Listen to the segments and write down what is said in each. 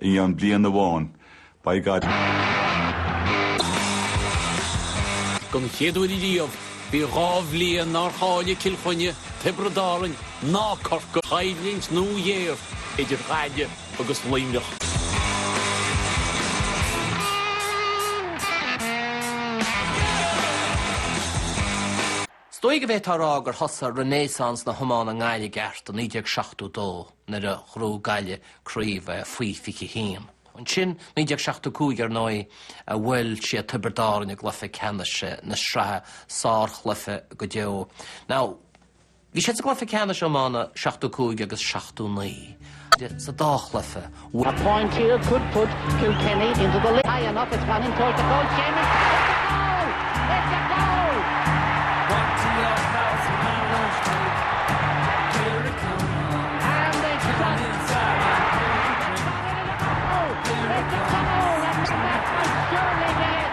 í an blian na bháin. By God. Gon chéadú i díomh, bhí rábhlíon nar cháile cilchoine, tebredáin, ná corca, haidlins nó dhéir, idir ráide agus líimneach. Stoig bheith tará gur thosa renaissance na Thomána Gaeilge gceart an 1972 nar a chrú Gaile críomh faoifici híam. An sin 1972 ar nói a bhfuil si a tuberdáin a glufa ceanise na srathe sár chlufa go deo. Now, bhí sé a glufa ceanise ammána 72 agus 79. Sa dá chlufa. A point here could put Kilkenny into the lead. High enough, it's gone in towards the goal. Seamus, it's a goal! And they shot it. That was surely dead.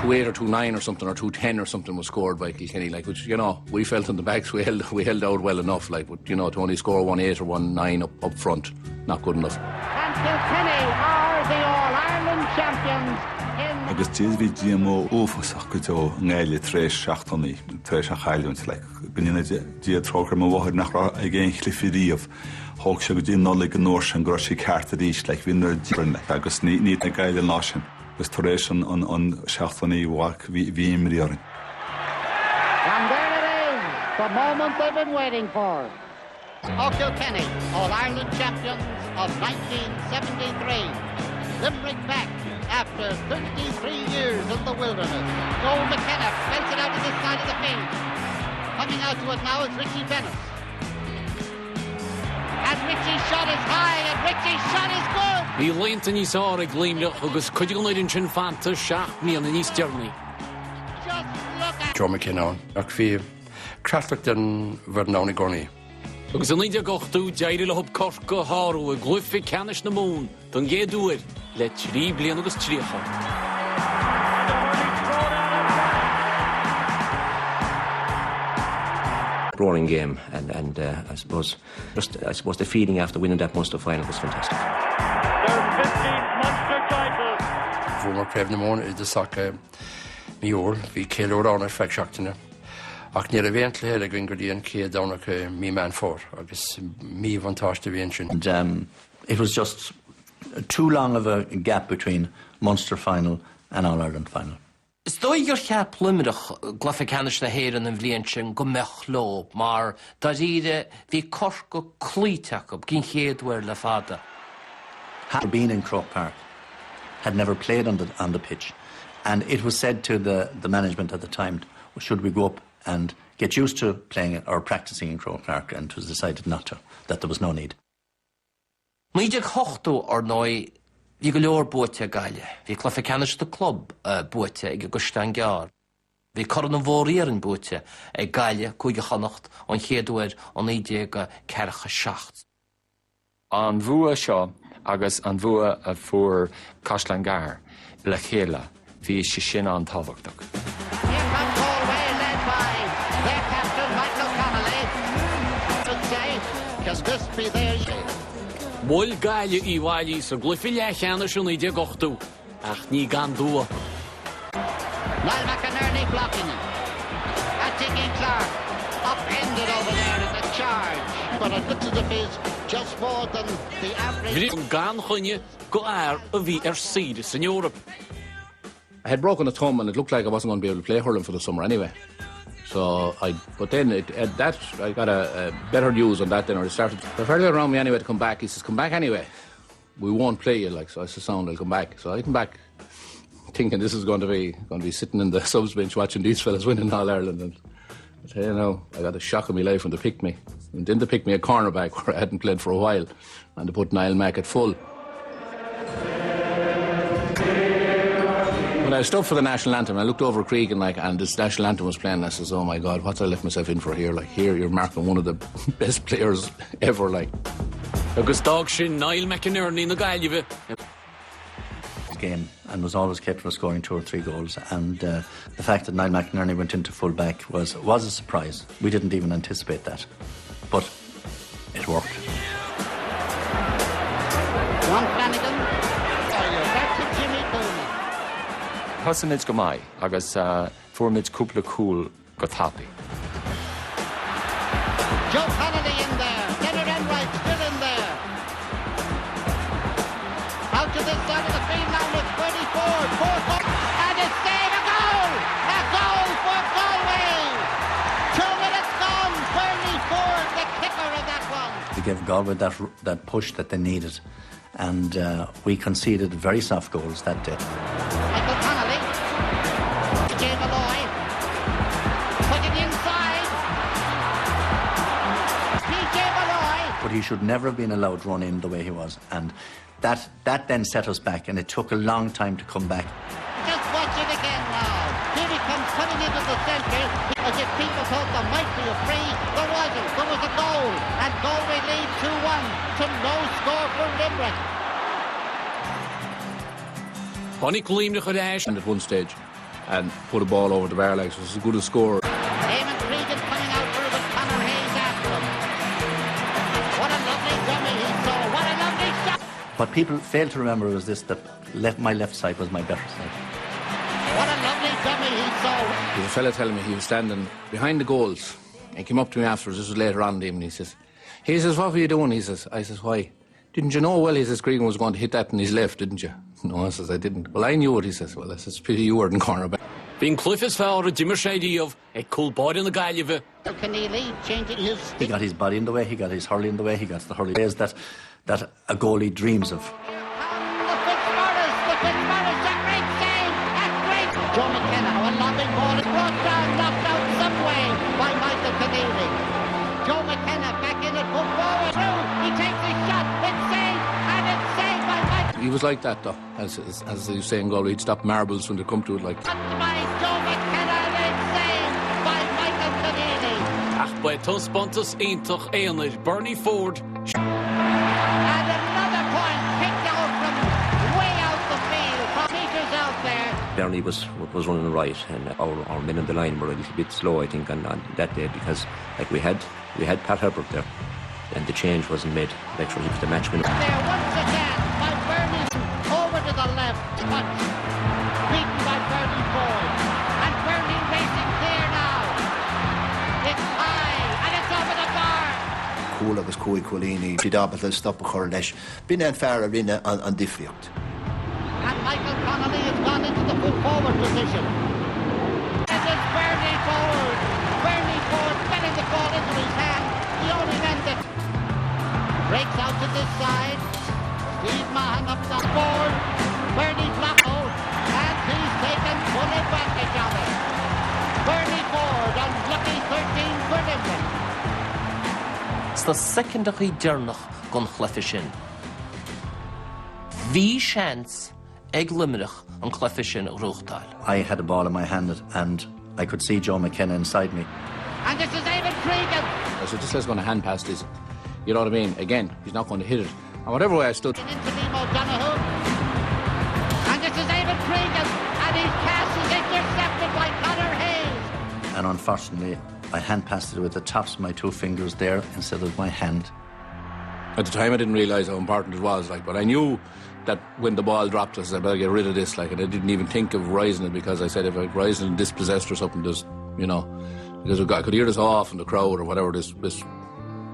2-8 or 2-9 or something, or 2-10 or something was scored by Kilkenny, like, which, you know, we felt in the backs we held out well enough, like, but, you know, to only score 1-8 or 1-9 up front, not good enough. And Kilkenny are the All-Ireland champions. Agus tíos bhí GMO ófasach go deo Gaile tréis seachtaí, tréis an chailúint, like, gnína dia trócar má bhthir nach rá ag éon chlifiríomh, thóg se go dtí nólaigh an nóir sin gur sé ceart a rís, like, bhí nuair díbrne, agus ní na Gaile náisisin, agus tréis an seachtaí bhhac bhí imríorin. And there it is, the moment they've been waiting for. Kilkenny, All-Ireland champions of 1973. Limerick back after 33 years in the wilderness. Noel McKenna belts it out to this side of the field. Coming out to it now is Richie Bennett. And Richie's shot is high, and Richie's shot is good! Bhí leanta níos ára ag líimneach agus chuidir go léironn sin fanta seach míana níos dearnaí. Just look at... Joe McKenna, ach bhí creachtach den bhar Gorny. Agus an 1980 deidir le hub corca háú a glufa ceannis na mún don géadúir le 3 bliain agus 3 roaring game, and I suppose the feeling after winning that Munster final was fantastic. Their 15th Munster title. Former Crev na món is the soccer mior, bhí céile órána feag seachtainna. Ach níor a bhéint le a gin gur dtíon cé dánach mí man fór, agus mí vantáiste bhíon sin. And it was just too long of a gap between Munster final and All-Ireland final. Stoig gur cheap limirach glufa ceannis na héireann an bhliain sin go mbeadh lób, mar dá ríide bhí corca clúiteach ab cin chéadúir le fada. Had been in Croke Park, had never played on the pitch, and it was said to the management at the time, should we go up and get used to playing or practicing in Croke Park, and it was decided not to, that there was no need. Míideag hochtú ar nói bhí go leor buaite Gaile, bhí clufa ceannis do club buaite ag Gustan Gear. Bhí coran an bhóríar an buaite ag Gaile cúige chonacht an chéadúir an 1947. An bhua seo agus an bhua a fuair Caslan Gar le chéile bhí sé sin an tábhachtach. Here comes Galway, led by their captain Michael Connolly. Should say, can this be their year? Bhfuil Gaile í bhailí sa glufa le cheannis an 1980 ach ní gan dua. Niall McInerney blocking it. And Dickie Clark upended over there in the charge. But it looks as if he's just more than the average. Bhí an gan chuine go air a bhí Síris in Europe. I had broken a thumb and it looked like I wasn't going to be able to play hurling for the summer anyway. So but then I got a better news on that then, or it started fairly around me anyway to come back. He says, come back anyway. We won't play you, like, so I said, sound, I'll come back. So I come back thinking this is going to be sitting in the subs bench watching these fellas winning All Ireland, and I tell you now, I got a shock of my life when they picked me. And then they picked me a cornerback where I hadn't played for a while, and they put Niall Mack at full. When I stood for the national anthem, I looked over Cregan, like, and this national anthem was playing, and I says, oh my God, what's I left myself in for here? Like, here you're marking one of the best players ever, like. Agus dog sin Niall McInerney na Gailge. Game, and was always kept for scoring 2 or 3 goals, and the fact that Niall McInerney went into full back was a surprise. We didn't even anticipate that, but it worked. Ron Flanagan Thosamid go mai, agus fuaimid cúpla cúl go tappi. Joe Connolly in there. Leonard Enright still in there. Out to this side of the field now with 24. And it's saved. A goal! A goal for Galway! 2 minutes gone. Bernie Ford, the kicker of that one. We gave Galway that push that they needed. And we conceded very soft goals that day. Michael Connolly. Jay Malloy. Put it inside. PJ Malloy. But he should never have been allowed to run in the way he was. And that then set us back, and it took a long time to come back. Just watch it again now. Here he comes cutting into the centre. As if people thought there might be a free. There wasn't. There was a goal. And Galway lead 2-1 to no score for Limerick. Bonnie Gleamnach at Ash. And at one stage, and put a ball over the bar legs. It was as good a score. Eamon Cregan coming out for it with Conor Hayes after him. What a lovely dummy he saw. What a lovely shot. What people fail to remember was this, that my left side was my better side. What a lovely dummy he saw. There was a fella telling me he was standing behind the goals. He came up to me afterwards, this was later on in the evening, he says, what were you doing? He says, I says, why? Didn't you know? Well, he says, Cregan was going to hit that in his left, didn't you? No, I says, I didn't. Well, I knew it, he says. Well, I says, pity you weren't cornerback. Being Cliff is foul, a Jimmer Shady of a cool body in the Gaelic. Keneally changing his... He got his body in the way, he got his hurling in the way, he got the hurling ways that a goalie dreams of. The Fitzmaurice, a great save, a great... Joe McKenna, a loving ball is brought down, knocked out some way by Michael Keneally. Joe McKenna back in it, put forward, through, he takes his shot, it's saved, and it's saved by Michael. He was like that, though, as you say in Galway, he'd stop marbles when they come to it, like. By Joe McKenna, and it's saved by Michael Keneally. Ach, by Tos Pontus Eintach Aonid, Bernie Ford. And another point picked out from way out the field, from meters out there. Bernie was running right, and our men on the line were a little bit slow, I think, on that day, because like we had Pat Herbert there, and the change wasn't made. Like, sure, he was the match winner. There once again by Bernie over to the left, touch, beaten by Bernie Ford, and Bernie racing clear now. It's high, and it's over the bar. Cool agus cúi Colini, Sidabal stop a chur leis. Bine an fear rinne an difriocht. And Michael Connolly has gone into the full forward position. And it's Bernie Ford. Bernie Ford getting the ball into his hand. He only meant it. Breaks out to this side. Steve Mahan up the board. Bernie Flacco. And he's taken full advantage of it. Bernie Ford, unlucky 13 for Limerick. It's the second of the Dernach gon Clefishin. Bhí chance ag Limerick on Clefishin Ruchtal. I had a ball in my hand, and I could see Joe McKenna inside me. And this is Eamon Cregan. I said, this guy's going to hand pass this. You know what I mean? Again, he's not going to hit it. And whatever way I stood. Into Liam O'Donoghue. And this is Eamon Cregan. And his pass is intercepted by Conor Hayes. And unfortunately, I hand passed it with the tops of my 2 fingers there instead of my hand. At the time, I didn't realise how important it was, like, but I knew that when the ball dropped, I said, I better get rid of this, like, and I didn't even think of rising it, because I said if I rise it and dispossessed or something, just, you know, because I could hear this off in the crowd or whatever, this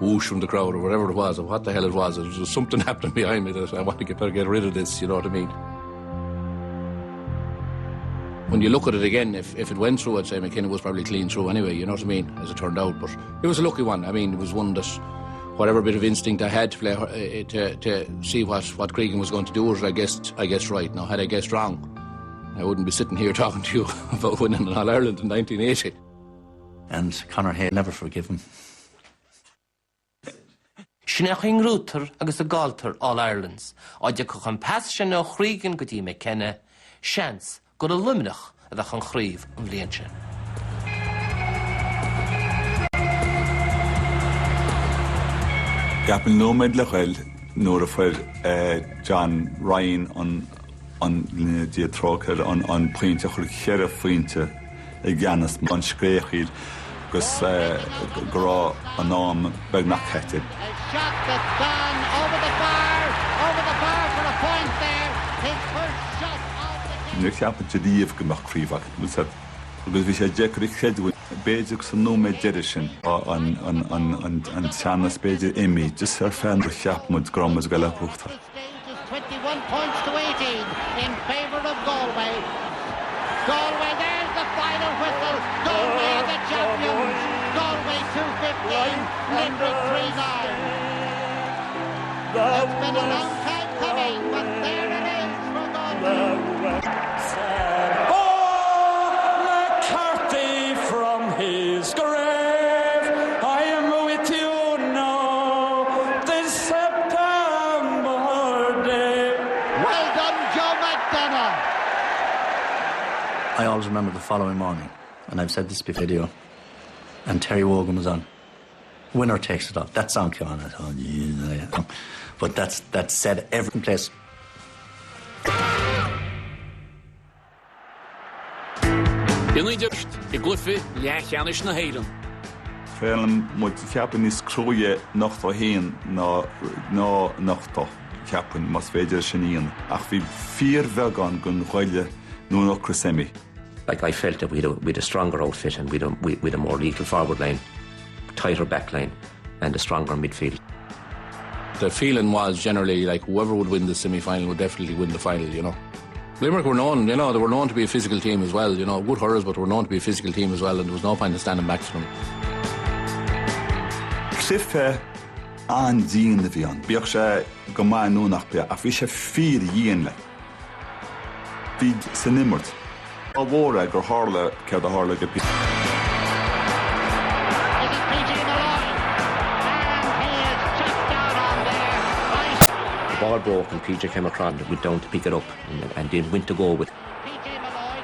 whoosh from the crowd or whatever it was, or what the hell it was. There was just something happening behind me that I want to get rid of this, you know what I mean? When you look at it again, if it went through, I'd say McKenna was probably clean through anyway, you know what I mean, as it turned out. But it was a lucky one. I mean, it was one that, whatever bit of instinct I had to play to see what Cregan was going to do, was I guessed right. Now, had I guessed wrong, I wouldn't be sitting here talking to you about winning in All-Ireland in 1980. And Conor Hay never forgive him. Shneching Ruther agus a Galter All-Irelands. Oedde coch an pass sin o Cregan go dí McKenna, chance go a Limerick a chan chríomh an bhliain sin. Gapil nóid le chail nuair a fuir John Ryan an líne diatróchar an pointe chur cheire faointe I gceannas an scréachíd gus go rá an nám beag nach cheitid. A shot that's gone over the bar for a point there. His first shot of the game. Níor ceappa díomh gomach críomhach. Agus bhí sé deacraí cheadú béidir san nóméid deidir sin an teannas béidir imi, just ar féin ar cheapmud gramas Gaelic uachta. 21 points to 18 in favour of Galway. Galway, there's the final whistle. Galway are the champions. Galway 2-15, Limerick 3-9. It's been a long time coming, but there it is for Galway. McCarthy from his grave, I am with you now, this September day. Well done, Joe McDonough. I always remember the following morning, and I've said this before video, and Terry Wogan was on. Winner takes it all. That song came on. I thought, yeah. But that's said every place. Inuidirst I glufi leachanish na héilen. Félim muid ceapan níos crúie nach do héin ná nach do ceapan mas féidir sin íon. Ach bhí 4 bheagán gon ghaile nó Laochra Semi. Like I felt that we'd a stronger outfit and we'd a more lethal forward line, tighter back line, and a stronger midfield. The feeling was generally like whoever would win the semi-final would definitely win the final, you know. Limerick were known, they were known to be a physical team as well, good hurlers, but were known to be a physical team as well, and there was no point in standing back to them. Cliffe an díon na bhíon. Bíoch sé go maith nónach bia, ach bhí sé 4 díon le. Bhí sa nimmert. A bhóra gur hála cead a hála go bí. The ball broke and PJ came across and went down to pick it up and didn't win to go with.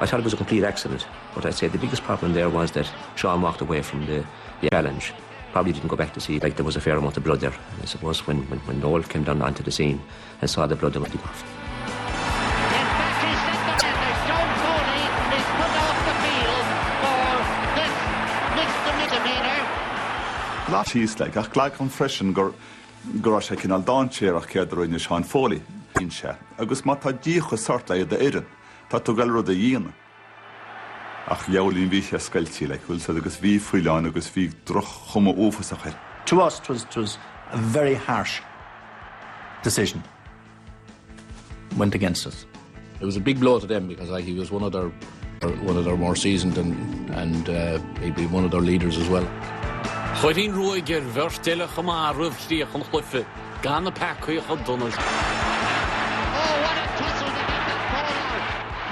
I thought it was a complete accident, but I'd say the biggest problem there was that Sean walked away from the challenge. Probably didn't go back to see, like there was a fair amount of blood there. And I suppose when Noel came down onto the scene and saw the blood, they went off. She's like ach gleich an freisin gur sé cinál dáintéarach céad roiine Seán Foley ín sé. Agus má tá díocha sort le de éireann, tá tú gail rud a dhéana. Ach jeolín bhí sé scailtí le chuil agus bhí fuileáin agus bhí droch chuma ófasach ir. To us, it was a very harsh decision. Went against us. It was a big blow to them because he was one of their more seasoned and he'd be one of their leaders as well. Chuirín ruiger bhirstile chumá ruhríoch an chluife, gan na pecaíoch an Donald.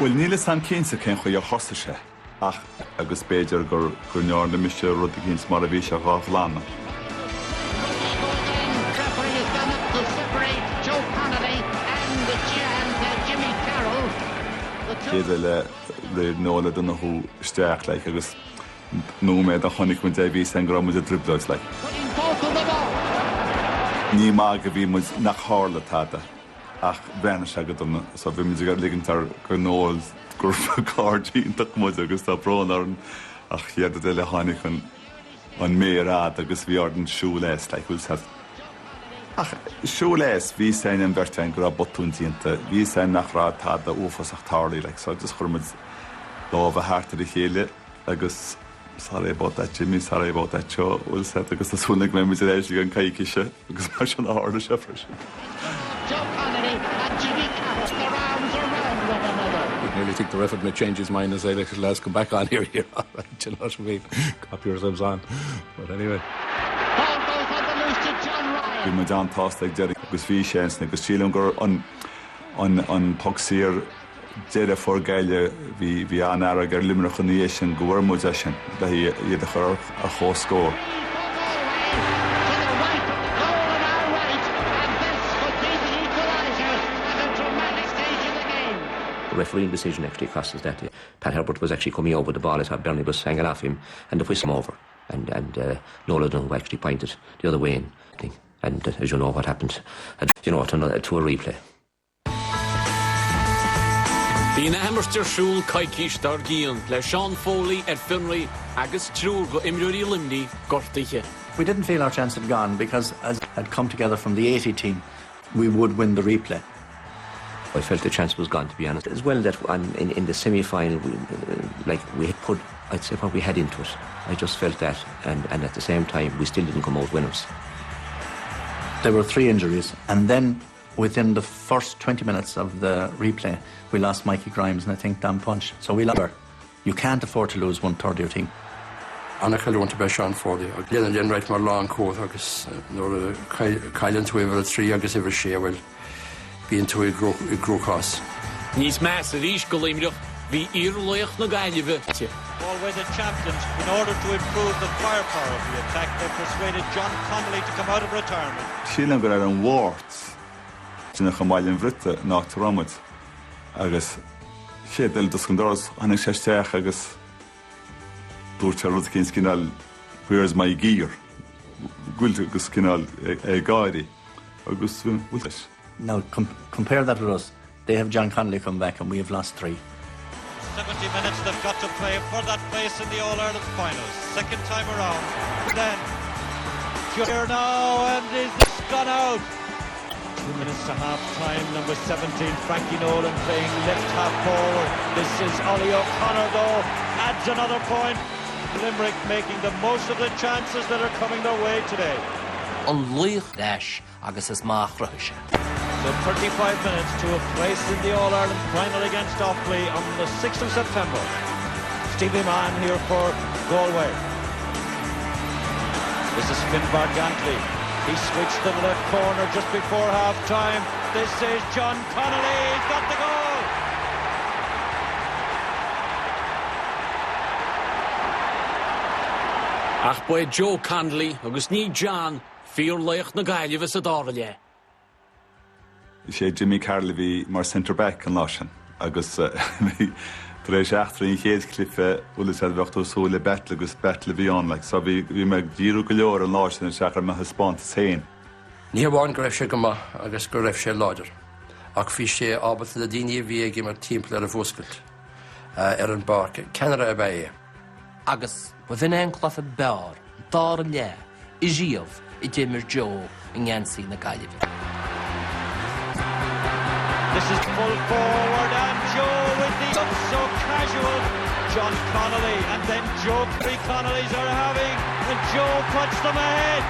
Well, níle san cénsa cén chuí a thosa sé, ach agus béidir gur near na mise rud a céns mar a bhí sé gáh lána. Céad le nóla duna thu steach le agus nó méid a chonig muid é bhí san gramid a dribblóid le. Ní má go bhí muid nach hála táda ach bhena se go duna, so bhí muid go ligantar go nóil gur cardíach muid agus tá brón ach chéad é le hánig an mérád agus bhí ardan siú leis le chuil sa. Ach siú leis bhí san an bhirtein gur a botúntíanta, bhí san nach rá táda ófasach tálaí le, so just churmid lábh a hátar i chéile agus sorry about that, Jimmy, sorry about that, Joe. We'll set agus the swinnig me with the gan caiice because much on the harder shepherd. Joe Connolly and Jimmy Carroll, their arms around one another. I nearly think the ref may change his mind and say, let's come back on here. All right, do you know what I mean? Copy yourselves on. But anyway. Ball goes on the loose to John Ryan. We were down tossed like Jerry, because we chance, because Sheelangur on Poxir. Deire for Gaile bhí an ara gur Limerick an níos sin go bhfuir muid sin le iad a chur a chó scór. The refereeing decision actually cost us that. Pat Herbert was actually coming over the ball as Bernie was hanging off him and the whistle over and Nola Dunn actually pointed the other way in. And as you know what happened, to a replay. Bhí na Hammerster siúl caiiciis dar gíon le Sean Foley Finry agus trúr go imriúí limní gortaithe. We didn't feel our chance had gone because as had come together from the 80 team, we would win the replay. I felt the chance was gone, to be honest. As well that in the semi-final, we had put, I'd say, what we had into it. I just felt that, and at the same time, we still didn't come out winners. There were 3 injuries, and then within the first 20 minutes of the replay, we lost Mikey Grimes and I think Dan Punch. So we lost. You can't afford to lose 1/3 of your team. Anna Calhoun to be Sean Foley. Glenn right mar long coat agus nor Kylan to ever 3 agus ever share well being to a grow cross. Nís meas a rís go léimreach bhí Iarlaoch na Gaillimhe. Galway the champions. In order to improve the firepower of the attack, they persuaded John Connolly to come out of retirement. Sílan go ar an Warts sinna chamáilin bhrite nach Tramid agus chédal dos condoras anig séisteach agus dúirte rud cinn cinál where's my gear gúilte agus cinál gáirí agus bhuileis. Now compare that with us. They have John Connolly come back and we have lost 3. 70 minutes they've got to play for that place in the All-Ireland finals. Second time around. Then here now, and is this gone out? 2 minutes to half time. Number 17 Frankie Nolan playing left half forward. This is Ollie O'Connor though, adds another point. Limerick making the most of the chances that are coming their way today. An luich dash agus is máchraise. So 35 minutes to a place in the All-Ireland final against Offaly on the 6th of September. Stevie Mann here for Galway. This is Finn Bargantley. He switched to the left corner just before half-time. This is John Connolly. He's got the goal. Ach buid Joe Connolly agus ní John Iarlaoch na Gaillimhe sa dáile. sé Jimmy Carlevy mar centre-back an lásin agus éis achtarí chéad cliffe bhfuil sé bhechtú súla betle agus betle bhíán le sa bhí me díú go leor an lásin an seachar me hispáint féin. Ní bháin go raibh sé go maith agus go raibh sé láidir. Ach bhí sé ábhar na daoine bhí ag mar timppla ar a bhoscailt ar an barca Canada a bheith. Agus bhfuin an clufa bear, dá le, I díomh I ddimir Joe in Yancy na Gaillimhe. This is full forward and Joe with the up so casual. John Connolly and then Joe. 3 Connollys are having and Joe puts them ahead.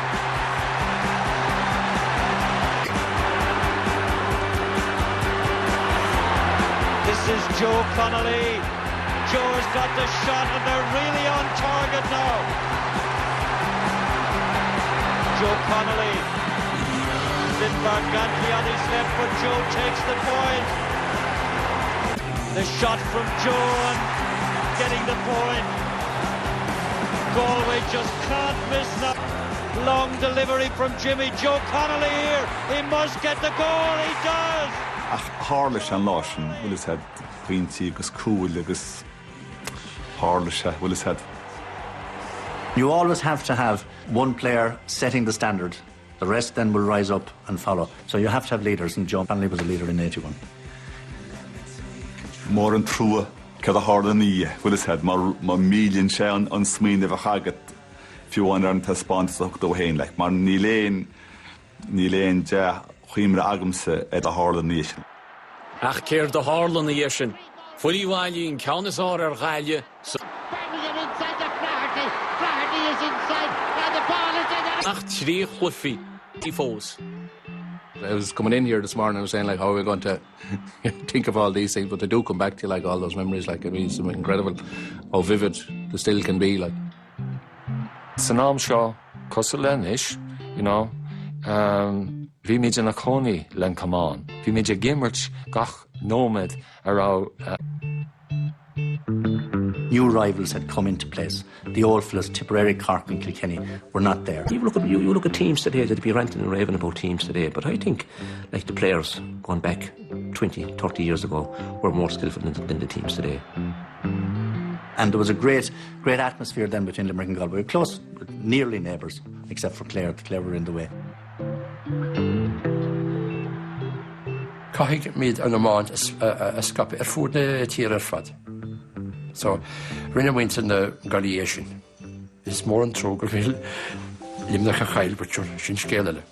This is Joe Connolly. Joe has got the shot and they're really on target now. Joe Connolly. Lindbergh Gantley on his left, but Joe takes the point. The shot from Joe and getting the point. Galway just can't miss that. Long delivery from Jimmy. Joe Connolly here. He must get the goal. He does. Ach háirlis an lásin bhfuil is head bhaintí agus cúil agus háirlis bhfuil is head. You always have to have one player setting the standard. The rest then will rise up and follow. So you have to have leaders, and John Connolly was a leader in 81. Mór an trúa cad a háda ní bhfuil is head mar mílíonn sé an smíine bh chagat fiúin ar an taspáint a do héin le mar ní léon de chuimre agamsa a háda ní sin. Ach céir do hála na sin. Fuí bhhailín ceannas ar Gaile. Flaherty is inside. And the ball is in. Ach trí chlufií í fós. I was coming in here this morning, I was saying, like, how are we going to think of all these things, but they do come back to you, like, all those memories, like, it means incredible how vivid they still can be, like. Sanam Shaw, Cosselenish, you know, vi midja na coni len kaman, vi midja gimmert gach nomad arau. New rivals had come into place. The old fellas, Tipperary, Cork and Kilkenny, were not there. You look at teams today, they'd be ranting and raving about teams today, but I think like the players going back 20, 30 years ago were more skillful than the teams today. And there was a great atmosphere then between Limerick and Galway. We were close, nearly neighbours, except for Clare. Clare were in the way. Caithfidh míad an amháint a scapi fúd na tír fad. So, rinne bhaint na Gailí sin. Is mór an trógur bhfuil limnach a chail, but sin scéile le.